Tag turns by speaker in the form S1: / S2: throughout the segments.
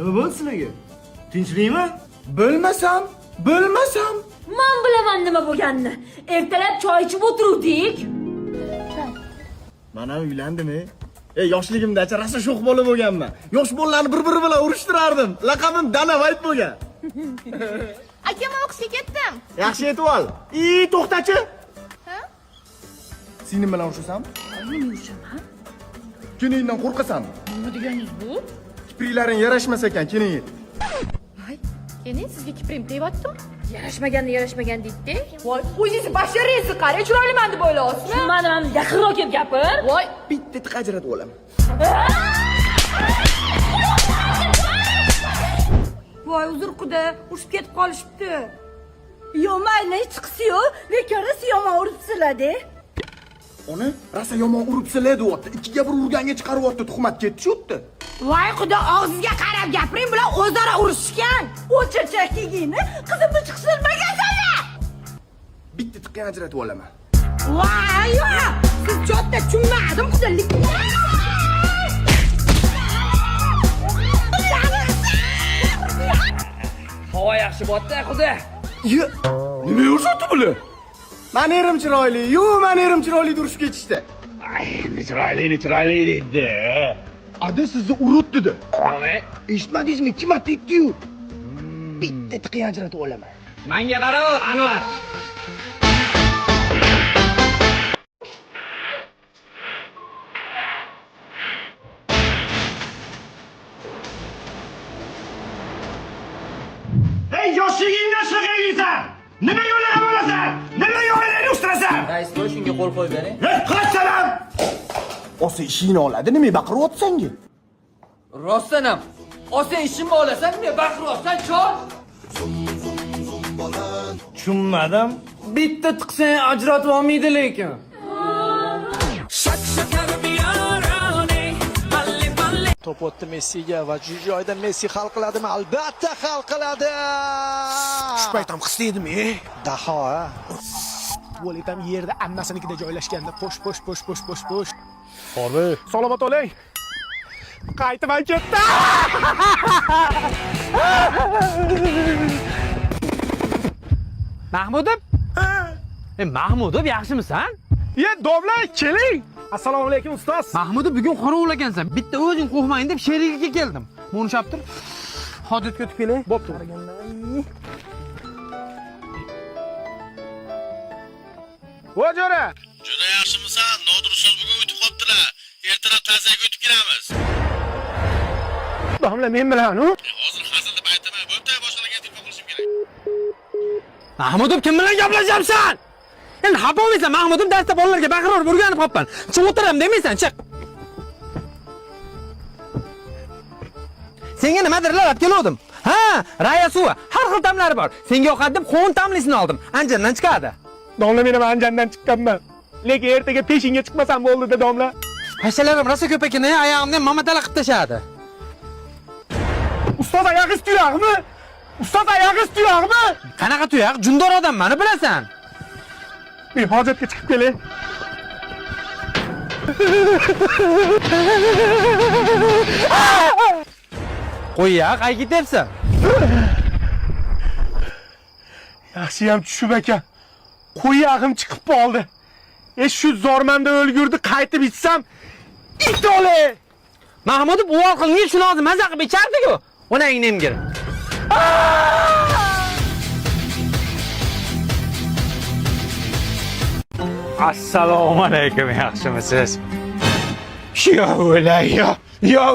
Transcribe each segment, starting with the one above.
S1: Nima bo'ldi sizlarga? Tinchlikmi?
S2: Bo'lmasam.
S3: Men bilaman nima bo'lganini. Ertalab choy ichib o'tiruvdik.
S1: Mana uylandimi? Yoshligimda rosa sho'x bola bo'lganman. Yosh bolalarni bir-biri bilan urishtirardim. Laqabim Danavayt bo'lgan.
S4: Akam o'qishga ketdim.
S1: Yaxshi yetib ol. To'xtachi.
S4: Ha?
S1: Singlim bilan urushasanmi?
S3: Nima urishaman?
S1: Keningdan qo'rqasanmi?
S3: Nima deganingiz bu?
S1: Kipriklaring yarashmas ekan, kening.
S3: Voy,
S4: Keling, sizga kiprim tegayaptimi?
S3: yarashmagan deydi. Voy, o'zingiz basharangizni qarang, chiroyliman deb o'ylayapsizmi? Tushunmadim, yaqinroq kelib gapir. Voy,
S1: Bitta tiq ajratib olaman.
S3: voy, uzr quda, urushib ketib qolishibdi. Yo, mayli, hech qisi yo'q, lekin rosa yomon uribsizlar-da.
S1: Ona rosa yomon uribsizlar deyapti. Ikkiga bir urganga chiqaryapti, tuhmat ketdi o'tdi.
S3: Voy, xudo, og'zingizga qarab gapiring, bular o'zaro urushgan. O'chirchakligingni qizimni chiqishtirmagansanlar.
S1: Bitta tiqqa ajratib olaman.
S3: Voy, siz jotda tushunmadim, xudolik.
S5: Havo yaxshi bo'tdi, xudo.
S1: Nima yo'rsatdi bular? Manerim chiroyli, manerim chiroyli durishib ketishdi.
S5: Chiroyli dedi.
S1: Ada sizni urut dedi.
S5: Nima?
S1: Eshitmadingizmi? 2 marta aytdi-yu. Bitta tiqqa ajratib olaman.
S5: Menga qara, Anvar.
S1: Yoshligingda shig'iysan. Nima yo'lga bo'lasan? Nima yo'lga ustirasan?
S5: Rais, shunga qo'l qo'yib bering.
S1: Qilsalam. Osa ishingni oladi, nima baqiryapsanga?
S5: Rostdan ham. Sen ishimni olasan, nima baqiryapsan, chol?
S2: Tushunmadim. Bitta tiqsang ajratib olmaydi lekin.
S6: Top o'tdi Messiga va joyda Messi hal qiladimi? Albatta hal qiladi.
S1: Shpaytam hissledim,
S6: Daho. Voletam yerda ammasinikida joylashganda posh.
S1: Qorbi.
S6: Salomat bo'ling. Qaytib ketdi.
S7: Mahmudov? Mahmudov, yaxshimisan?
S6: Domla, keling. Assalomu alaykum ustoz.
S7: Mahmudov, bugun qorovulagansan. Bitta o'zing qo'rqmang deb sherigiga keldim. Mo'nishab tur. Hojatga o'tib kelay.
S6: Bo'pti. Vo'jora.
S8: Juda yaxshimisan? Nodir ustoz bugun o'tib qolibdilar. Ertalab ta'ziyaga o'tib kelamiz.
S6: Domla men bilan,
S8: Hozir hazil deb aytaman. Bo'pti, boshqalarga telefon qilishim kerak.
S7: Mahmudov, kim bilan gaplashyapsan? Endi xafa bo'lmaysan, Mahmudov darsda bolalarga baqirib o'rganib qolibman. Chiq o'tiram demaysan, chiq. Senga nimadir olib keldim. Ha, raya suvi, har xil ta'mlari bor. Senga yoqadi deb qovun ta'mlisini oldim. Anjandan chiqadi.
S6: Domla men ham anjandan chiqqanman. Lekin ertaga peshinga chiqmasam bo'ldi-da, domla.
S7: Hashalarim rosa ko'p ekan, oyog'imni mamatala qilib tashadi.
S6: Ustoz oyog'i tuyog'mi? Ustoz oyog'i tuyog'mi?
S7: Qanaqa tuyoq? Jundor odamman, bilasan.
S6: Men hojatga chiqib kelay.
S7: Qo'y-ya, qayga ketyapsan?
S6: Yaxshi ham tushib ekan. Qo'yog'im chiqib qoldi. Shu zormanda o'lgurdi, qaytib ichsam, it ole.
S7: Mahmudov, u orqangga shuni hozir maza qilib ichardi-ku. Onangni emgir.
S9: Assalomu alaykum, yaxshimisiz? Yo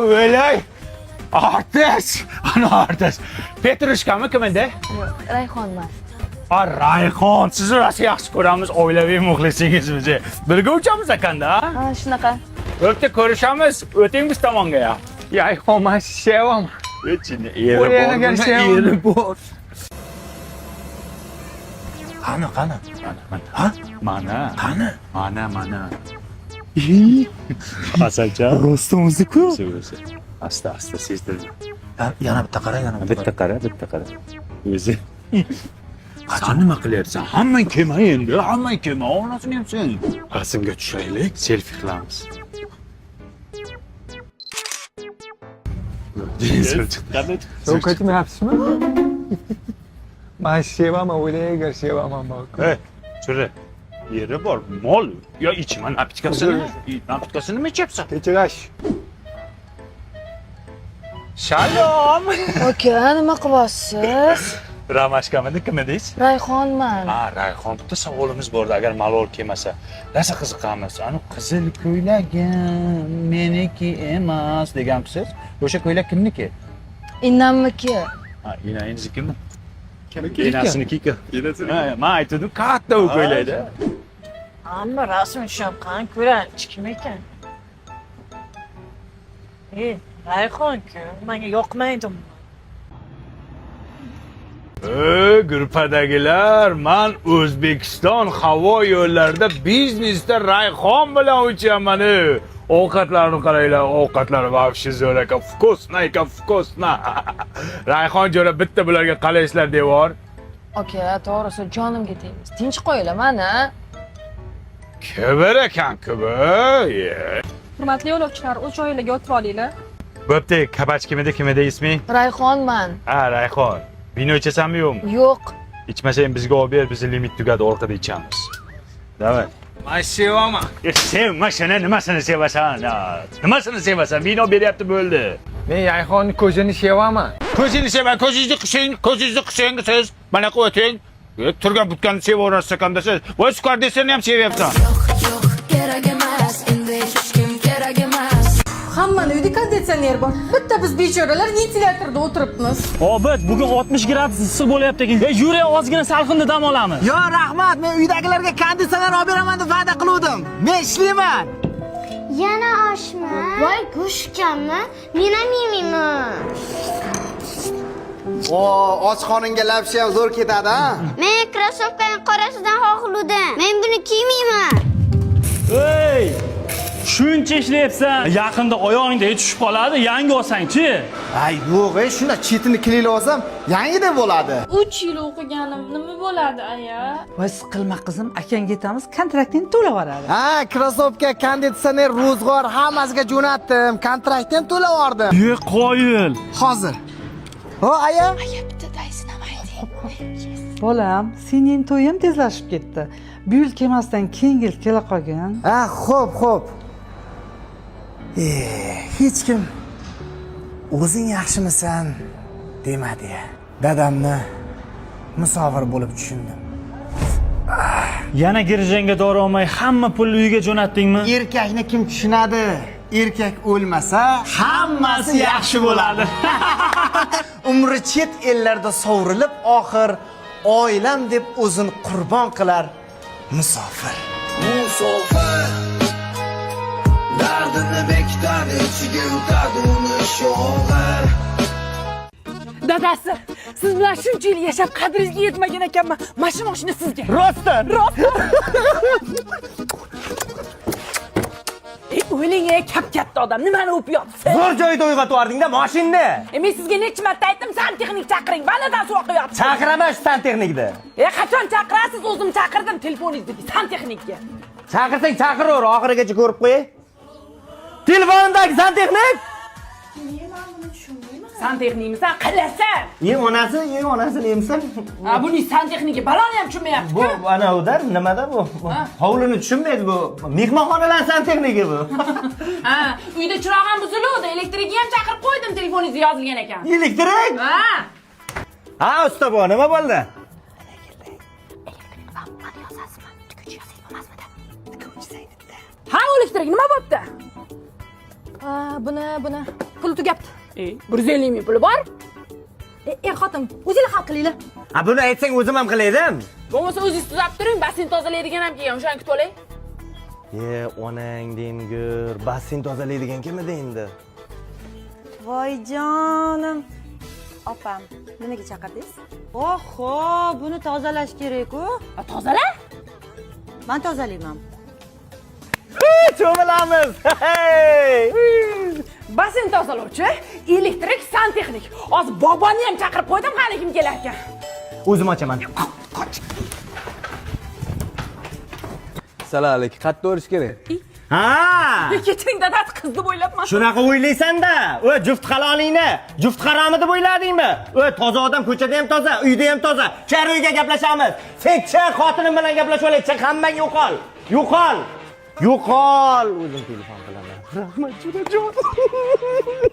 S9: o'lay. Artist. Ana artist. Petrushkami kim edi?
S4: Rayhonman.
S9: Rayhon, sizni rosa yaxshi ko'ramiz, oilaviy muxlisingizmiz. Birga uchamiz ekanda?
S4: Ha, shunaqa.
S9: Bo'pti, ko'rishamiz. O'ting biz tomonga ya. Rayhon, men sevaman. O'chini eri bor.
S1: Qani.
S9: Ha? Mana. Asalcha.
S1: Rostom o'zi-ku.
S9: Asta sezdirdim.
S1: Yana bitta qara,
S9: Bitta qara. O'zi. Qachon nima qilyapsan? Hammang kelma endi. Onasini ham sen. Rasmga tushaylik, selfie qilamiz. Qanday chiqdi?
S6: Sovuq ketmayapsizmi? Men sevaman, o'ylayver, sevaman bak.
S9: Hey, chura. Yeri bor, mol. Yo ichma napitkasini. Napitkasini mi ichapsan?
S6: Kechirash.
S9: Shalom.
S4: Aka, nima qilyapsiz?
S9: Ramashkamini kim edingiz?
S4: Rayhonman.
S9: Ha, Rayhon, bitta savolimiz bor agar malol kelmasa. Rosa qiziqamiz. Ani qizil ko'ylagim meniki emas degansiz. O'sha ko'ylak kimniki?
S4: Innamniki.
S9: Ha, inangiznikimi? Enasinikiku. Ha, men aytdim, katta u ko'ylakda.
S10: Amma rasm tushunqan ko'ranichi kim ekan? Rayhon-ku, menga yoqmaydi.
S9: Grupadagilar, men O'zbekiston havo yo'llarida biznesda Rayhon bilan uchaman. Ovqatlarni qaranglar, ovqatlari вообще zo'r ekan, вкусно. Rayhon jo'ra bitta bularga qalaysizlar devor.
S4: Aka, to'g'risi jonimga tegdi. Tinch qo'yinglar mana.
S9: Kibir ekan, kibir.
S3: Hurmatli yo'lovchilar, o'z joyingizga o'tirib olinglar.
S9: Bo'pti, kabach kim edi ismi?
S4: Rayhonman.
S9: Ha, Rayhon. Vino ichasanmi yo'qmi?
S4: Yo'q.
S9: İçmeseyim bizga olib ber, bizni limit tugadi, orqada ichamiz. Davay.
S6: Men sevaman.
S9: Sevma shuni, nimasini sevasan? Nimasini sevasan? Vino beryapti bo'ldi.
S6: Men Rayhonni ko'zini sevaman.
S9: Ko'zingizni sevan, ko'zingizni qising siz. Mana qo'ying. Turgan butganni sevaverasiz ekanda siz. Voy sukar desangni ham sevyapsan.
S3: Hammani uyda konditsioner bor. Bitta biz bechoralar ventilyatorda o'tiribmiz.
S2: Obid, bugun 60 gradus issiq bo'lyapti ekan. Yuring, ozgina salqinda dam olamiz.
S1: Yo, rahmat. Men uydagilarga konditsioner olib beraman deb va'da qildim. Men ishlayman.
S11: Yana oshmi? Voy, go'sht kammi? Men ham yemayman.
S1: Och qoninga lapshi ham zo'r ketadi, ha?
S11: Men krossovkaning qorasidan xohladim. Men buni kiymayman.
S2: Ey! Shuncha ishlayapsan, yaqinda oyog'ingda tushib qoladi, yangi olsang-chi.
S1: Ay, yo'q, shunda chetini kleyib olsam, yangidek bo'ladi.
S3: 3 yil o'qiganim nima bo'ladi, aya?
S10: Voy, siqilma qizim, akangga aytamiz, kontraktini to'lab yuboradi.
S1: Ha, krossovka, konditsioner, ro'zg'or hammasiga jo'natdim. Kontraktni to'lab yubordim.
S2: Ye, qoyil.
S1: Hozir. Ho, aya?
S10: Bolam, sening to'yim tezlashib ketdi. Bu yil kelmasdan keyingi yil kela qolgin.
S1: Ha, xo'p. Hech kim o'zing yaxshimisan demadi. Dadamni musofir bo'lib tushundim.
S2: Yana girjanga dori olmay hamma pulni uyiga jo'natdingmi?
S1: Erkakni kim tushunadi? Erkak o'lmasa, hammasi yaxshi bo'ladi. Umri chet ellarda sovrilib, oxir oilam deb o'zini qurbon qilar musofir.
S5: Dardini bekdan ichiga yutadi uni sho'g'ir.
S3: Dadasi, siz bilan shuncha yil yashab qadringizga yetmagan ekanman. Mana mashina sizga.
S1: Rostdan.
S3: O'ylang, katta odam, nimani o'pyapsiz?
S1: Zo'r joyda uyg'otib yubording-da, mashinada.
S3: Men sizga necha marta aytdim, santexnik chaqiring. Vanadan suv oqyapsiz.
S1: Chaqiraman shu santexnikni.
S3: Qachon chaqirasiz? O'zim chaqirdim telefoningizni santexnikka.
S1: Chaqirsang chaqiraver, oxirigacha ko'rib qo'y. Telefonimdagi santexnik?
S3: Santexnikmisan, qilasan.
S1: Onasini emsan.
S3: Buning santexniki baloni ham tushunmayapti.
S1: Bu anavdan nimada bu? Hovlini tushunmaydi bu. Mehmonxonalar santexniki bu.
S3: Uyda chiroq ham buziluvdi, elektrikni ham chaqirib qo'ydim, telefoningizga yozilgan ekan.
S1: Elektrik? Ha, usta bu nima bo'ldi?
S3: Ha, elektrik nima bo'pti?
S4: Buni.
S3: Pul tugabdi. 150 ming puli bor. Xotin, o'zinglar hal qilinglar.
S1: Ha, buni aytsang o'zim ham qilaydim.
S3: Bo'lmasa o'zingiz tuzab turing, basseyn tozalaydigan ham kelgan, o'shani kutib olay.
S1: Onang demgur, basseyn tozalaydigan kim edi endi?
S3: Voy jonim. Opam, nimaga chaqirdingiz?
S10: Oho, buni tozalash kerak-ku.
S3: Tozala?
S10: Men tozalayman.
S1: Cho'milamiz.
S3: Basseyn tozalovchi, elektrik, santexnik. Hozir boboni ham chaqirib qo'ydim, hali kim kelar ekan.
S1: O'zim ochaman.
S5: Assalomu alaykum. Qayerda o'rish kerak?
S6: Ha!
S3: Keting dada qiz deb o'ylabman.
S6: Shunaqa o'ylaysan-da. O juft halolingni, juft haromi deb o'yladingmi? O toza odam ko'chada ham toza, uyda ham toza. Char uyga gaplashamiz. Sekcha xotinim bilan gaplashib olaylik. Hammang yo'qol. Yo'qol. Yo'qol. O'zim telefon qilaman. Rahmat, judajon.